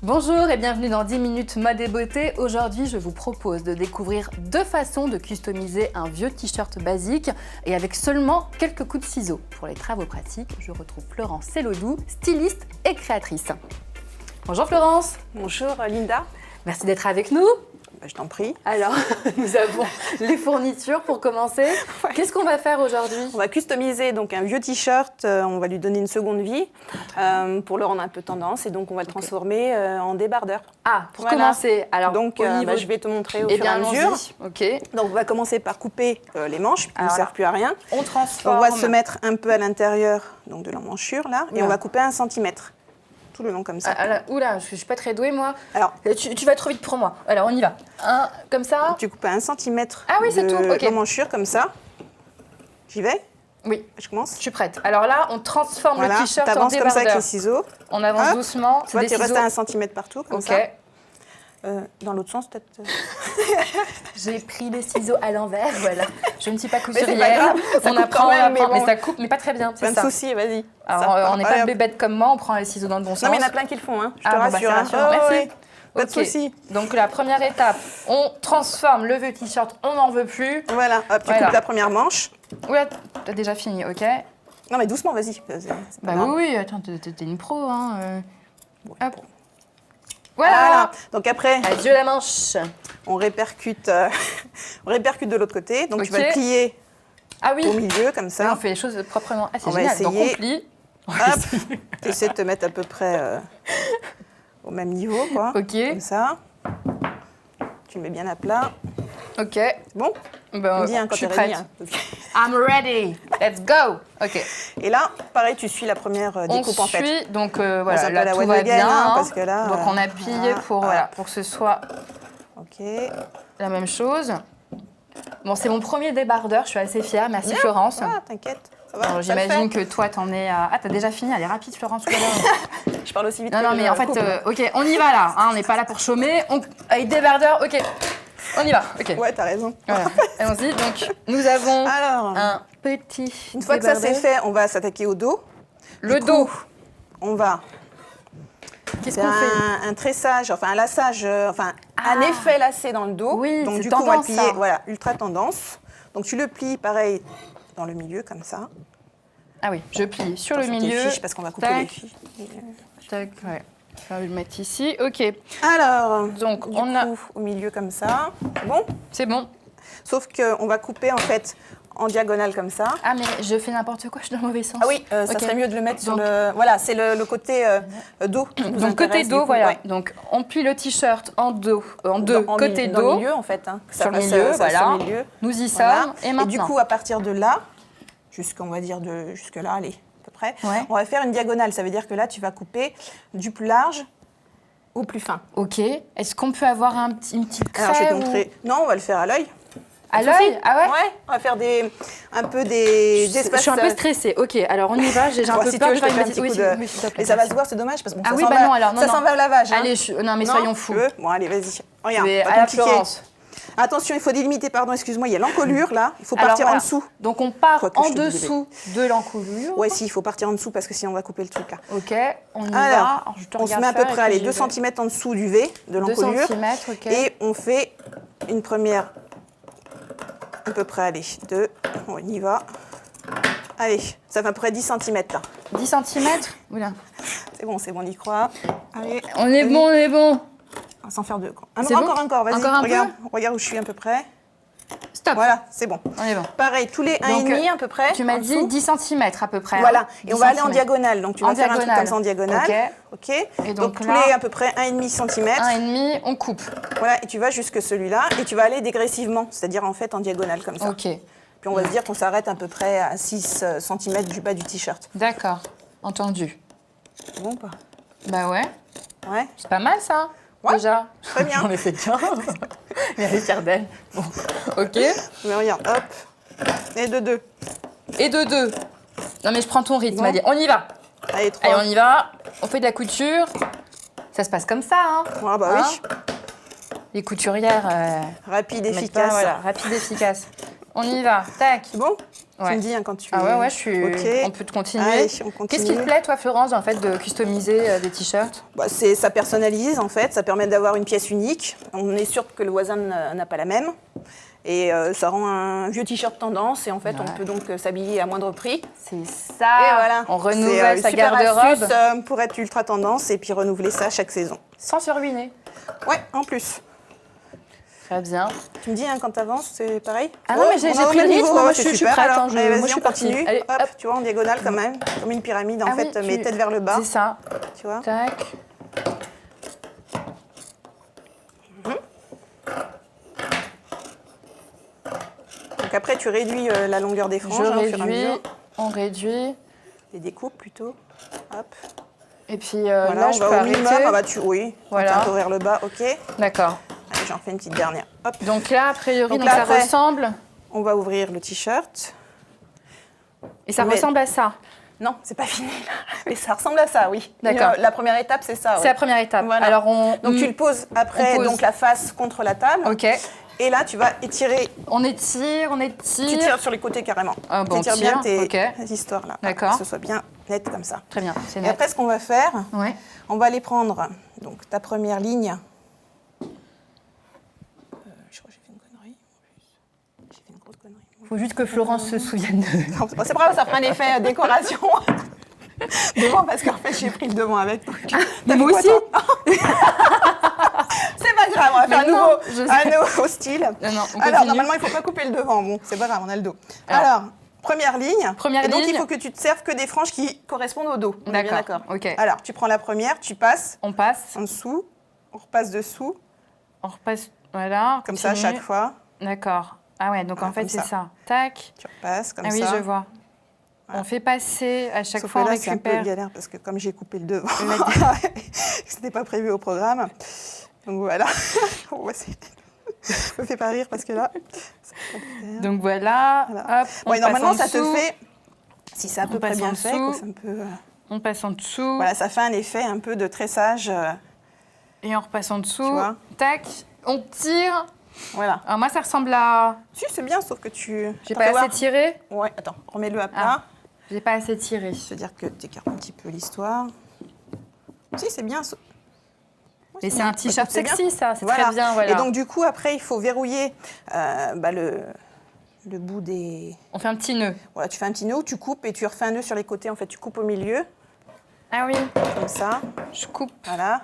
Bonjour et bienvenue dans 10 minutes mode et beauté. Aujourd'hui, je vous propose de découvrir 2 façons de customiser un vieux t-shirt basique et avec seulement quelques coups de ciseaux. Pour les travaux pratiques, je retrouve Florence Selodou, styliste et créatrice. Bonjour Florence. Bonjour Linda. Merci d'être avec nous. Je t'en prie. Alors, nous avons les fournitures pour commencer. Ouais. Qu'est-ce qu'on va faire aujourd'hui? On va customiser donc un vieux t-shirt, on va lui donner une seconde vie pour le rendre un peu tendance et donc on va le transformer en débardeur. Ah, pour commencer, alors donc je vais te montrer au fur et à mesure. Ok. Donc on va commencer par couper les manches qui ne servent plus à rien. On transforme. On va se mettre un peu à l'intérieur donc de l'emmanchure là et on va couper 1 centimètre. Tout le long comme ça. Oula, je suis pas très douée moi. Alors, tu vas trop vite pour moi. Alors on y va. Comme ça. Tu coupes à 1 centimètre de l'emmanchure comme ça. J'y vais? Oui. Je commence? Je suis prête. Alors là, on transforme le t-shirt en débardeur. Tu avances comme ça avec les ciseaux. On avance doucement. Tu vois, tu restes à 1 centimètre partout comme ça. Dans l'autre sens peut-être. J'ai pris les ciseaux à l'envers, voilà. Je ne suis pas couturière. On apprend, mais ça coupe, mais pas très bien. Pas de souci, vas-y. Alors, on n'est pas bébête comme moi, on prend les ciseaux dans le bon sens. Non, mais il y en a plein qui le font, hein. Je te rassure. Merci. Pas de souci. Donc la première étape, on transforme le vieux t-shirt, on n'en veut plus. Voilà, hop, tu coupes la première manche. Oui, t'as déjà fini, ok. Non, mais doucement, vas-y. Bah oui, attends, t'es une pro, hein. Hop. Voilà. Donc après, adieu la manche. On répercute de l'autre côté. Donc tu vas le plier au milieu comme ça. Oui, on fait les choses proprement. Ah, c'est génial. Essayer. Donc on plie. Hop. Tu essaies de te mettre à peu près au même niveau, quoi. Ok. Comme ça. Tu le mets bien à plat. Ok. Bon. Ben, dis, quand je suis prête. I'm ready. Let's go. Ok. Et là, pareil, tu suis la première découpe en fait. On suit, donc voilà, là tout va bien. Parce que là, donc on appuie pour que ce soit la même chose. Bon, c'est mon premier débardeur, je suis assez fière. Merci Florence. Ah, t'inquiète. J'imagine que toi, t'en es à... Ah, t'as déjà fini, elle est rapide Florence. Je parle aussi vite Non, mais en fait, ok, on y va là. Hein, on n'est pas là pour chômer. Avec débardeur, ok. On y va, ok. Ouais, t'as raison. Voilà. Allons-y, donc nous avons un petit Une fois que ça c'est fait, on va s'attaquer au dos. Le dos. On va Qu'est-ce qu'on fait? Un tressage, enfin un lassage, un effet lacé dans le dos. Oui, donc du coup, on va le plier, voilà, ultra tendance. Donc tu le plies pareil dans le milieu comme ça. Ah oui, je plie sur le milieu. Fiches, parce qu'on va couper les fiches. Tac, ouais. Je vais le mettre ici, ok. Alors, donc on a au milieu comme ça. C'est bon? C'est bon. Sauf qu'on va couper en fait en diagonale comme ça. Ah mais je fais n'importe quoi, je suis dans le mauvais sens. Ah oui, ça serait mieux de le mettre sur le... Voilà, c'est le côté dos. Donc côté dos, voilà. Ouais. Donc on plie le t-shirt en deux, côté dos. Dans le milieu en fait. Hein. Sur le milieu, voilà. Nous y sommes. Et maintenant. Et du coup, à partir de là, jusqu'on va dire jusque là, allez, à peu près, on va faire une diagonale. Ça veut dire que là, tu vas couper du plus large au plus fin. Ok. Est-ce qu'on peut avoir une petite craie? Alors, je vais te montrer. Non, on va le faire à l'œil. À l'œil? Ah ouais? Ouais, on va faire un peu des espaces. Je suis un peu stressée. Ok, alors on y va. J'ai un peu si peur. Tu veux, je fais un petit coup de... Et ça va se voir, c'est dommage parce que ça s'en va au lavage. Allez, non mais soyons fous. Bon, allez, vas-y. Regarde, à la Florence. Attention, il faut délimiter, pardon, excuse-moi, il y a l'encolure là, il faut partir en dessous. Donc on part en dessous de l'encolure. Ouais, si, il faut partir en dessous parce que sinon on va couper le truc là. Ok, on y va. On se met à peu près 2 cm en dessous du V, de l'encolure. 2 cm, ok. Et on fait une première, à peu près, allez, 2, on y va. Allez, ça fait à peu près 10 cm là. 10 cm? Oula. C'est bon, on y croit. Allez. On est bon. Sans faire 2. Encore, vas-y. Regarde où je suis à peu près. Stop. Voilà, c'est bon. On est bon. Pareil, tous les 1,5 à peu près. Tu m'as dit 10 cm à peu près. Voilà, et on va aller en diagonale. Donc tu vas faire un truc comme ça en diagonale. Ok. Et donc tous les à peu près 1,5 cm. 1,5, on coupe. Voilà, et tu vas jusque celui-là. Et tu vas aller dégressivement, c'est-à-dire en fait en diagonale comme ça. Ok. Puis on va se dire qu'on s'arrête à peu près à 6 cm du bas du t-shirt. D'accord, entendu. C'est bon ou pas? Bah ouais. Ouais. C'est pas mal ça. Ouais, déjà. Très bien. On est fait bien. Mais elle est fière d'elle. Bon. Ok. Mais regarde, hop. Et de 2. Et de 2. Non mais je prends ton rythme, Allez, on y va. Allez, 3. Allez, on y va. On fait de la couture. Ça se passe comme ça, hein. Ah bah oui. Les couturières... rapide, efficace. Voilà, rapide, efficace. On y va, tac. C'est bon? Ouais. Tu me dis quand tu... Ah ouais, je suis... Okay. On peut continuer. Allez, on continue. Qu'est-ce qui te plaît, toi, Florence, en fait, de customiser des t-shirts? Ça personnalise, en fait. Ça permet d'avoir une pièce unique. On est sûr que le voisin n'a pas la même. Et ça rend un vieux t-shirt tendance. Et en fait, on peut donc s'habiller à moindre prix. C'est ça. Et voilà. On renouvelle sa super garde-robe. astuce pour être ultra tendance et puis renouveler ça chaque saison. Sans se ruiner. Ouais, en plus. Très bien. Tu me dis quand t'avances, c'est pareil? Ah non, mais j'ai pris le rythme, moi je suis prête. Alors, moi je suis continue. Allez, hop, tu vois, en diagonale quand même, comme une pyramide en fait, mais tête vers le bas. C'est ça. Tu vois? Tac. Donc après, tu réduis la longueur des franges au fur et à mesure. On réduit. Les découpes plutôt. Hop. Et puis voilà, là, je peux arrêter. Oui, voilà. On ouvrir le bas, ok. D'accord. Allez, j'en fais une petite dernière. Hop. Donc là, a priori, donc là, ça après, ressemble. On va ouvrir le t-shirt. Et ça ressemble à ça. Non, c'est pas fini là. Mais ça ressemble à ça, oui. D'accord. La première étape, c'est ça. Ouais. C'est la première étape. Voilà. Alors donc tu le poses après, donc la face contre la table. Ok. Et là, tu vas étirer. On étire. Tu tires sur les côtés carrément. Ah bon, tu tires bien tes histoires là. D'accord. Que ce soit bien net comme ça. Très bien, c'est Et net. après, ce qu'on va faire, Ouais. on va aller prendre donc ta première ligne. Je crois que j'ai fait une connerie en plus. J'ai fait une grosse connerie. Il faut juste que Florence se souvienne de... Non, c'est pas grave, ça fera un effet décoration. Devant, parce qu'en fait, j'ai pris le devant avec. Mais moi aussi. C'est pas grave, on va faire un nouveau style. Non, alors, normalement, il ne faut pas couper le devant. Bon, c'est pas grave, on a le dos. Alors première ligne. Première donc, ligne. il faut que tu te serves que des franges qui correspondent au dos. D'accord. Ok. Alors, tu prends la première, tu passes. On passe. En dessous, on repasse dessous. On repasse, voilà. Comme ça, à chaque fois. D'accord. Ah ouais, donc en fait, c'est ça. Tac. Tu repasses comme ça. Ah oui, je vois. Voilà. On fait passer à chaque fois, que là, on récupère. C'est un peu galère parce que comme j'ai coupé le devant, c'était pas prévu au programme. Donc voilà. Je me fais pas rire parce que là. Donc voilà. Hop, ouais, normalement, ça te fait. Si c'est à peu près bien fait, on passe en dessous. Voilà, ça fait un effet un peu de tressage. Et on repasse en dessous. Tu vois. Tac. On tire. Voilà. Alors moi, ça ressemble à. Si, c'est bien, sauf que tu. J'ai pas assez tiré. Ouais, attends, remets-le à plat. Ah, j'ai pas assez tiré. C'est-à-dire que tu écartes un petit peu l'histoire. Si, c'est bien. Mais c'est un t-shirt sexy, ça, c'est voilà. Très bien. Voilà. Et donc, du coup, après, il faut verrouiller le bout des... On fait un petit nœud. Voilà, tu fais un petit nœud, tu coupes et tu refais un nœud sur les côtés. En fait, tu coupes au milieu. Ah oui. Comme ça. Je coupe. Voilà.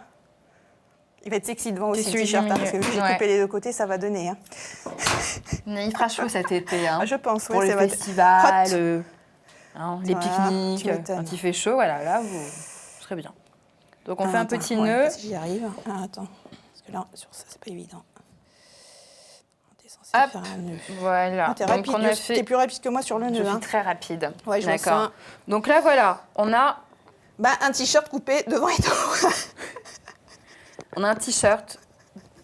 Il va être sexy devant aussi, le t-shirt, parce que vu que j'ai coupé les deux côtés, ça va donner. Hein. Mais il fera chaud cet été. Hein, je pense, oui. Pour les festivals, les pique-niques. Quand il fait chaud, voilà, là, vous serez bien. Donc, on fait un petit nœud. Si j'y arrive. Ah, attends. Parce que là, sur ça, c'est pas évident. T'es censé faire un nœud. Voilà. T'es rapide. T'es plus rapide que moi sur le nœud. Je suis très rapide. Ouais, je D'accord. Donc là, voilà, on a... un t-shirt coupé devant et tout. On a un t-shirt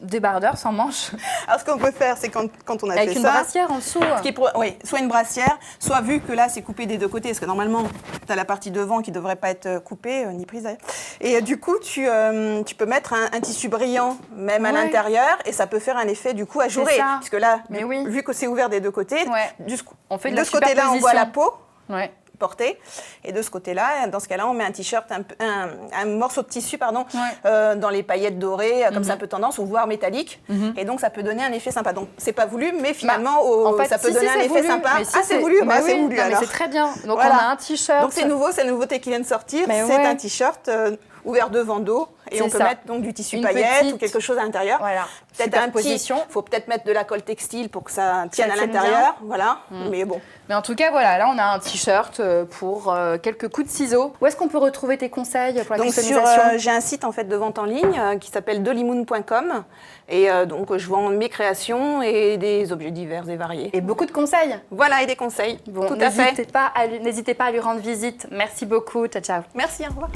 débardeur sans manches. Alors, ce qu'on peut faire, c'est quand on a fait ça... Avec une brassière en dessous. Oui, soit une brassière, soit vu que là, c'est coupé des deux côtés, parce que normalement, tu as la partie devant qui ne devrait pas être coupée, ni prise d'ailleurs. Et du coup, tu peux mettre un tissu brillant, même à l'intérieur, et ça peut faire un effet, du coup, ajouré. Parce que là, vu que c'est ouvert des deux côtés, on fait de ce côté-là, on voit la peau. Ouais. Portée. Et de ce côté-là, dans ce cas-là, on met un t-shirt, un morceau de tissu, dans les paillettes dorées, comme ça un peu tendance, ou voire métallique. Et donc, ça peut donner un effet sympa. Donc, c'est pas voulu, mais finalement, ça peut donner un effet sympa. C'est voulu, c'est voulu alors. C'est très bien. Donc, on a un t-shirt. Donc, c'est nouveau, c'est la nouveauté qui vient de sortir. C'est un t-shirt ouvert devant dos. Et on peut mettre donc du tissu paillettes ou quelque chose à l'intérieur. Voilà. Peut-être un petit. Il faut peut-être mettre de la colle textile pour que ça tienne à l'intérieur. Voilà. Mais bon. Mais en tout cas, voilà, là, on a un t-shirt pour quelques coups de ciseaux. Où est-ce qu'on peut retrouver tes conseils pour la customisation ? J'ai un site en fait de vente en ligne qui s'appelle dolimoon.com. Et donc, je vends mes créations et des objets divers et variés. Et beaucoup de conseils. Voilà, et des conseils. Bon, tout à fait. N'hésitez pas à lui rendre visite. Merci beaucoup. Ciao, ciao. Merci, au revoir.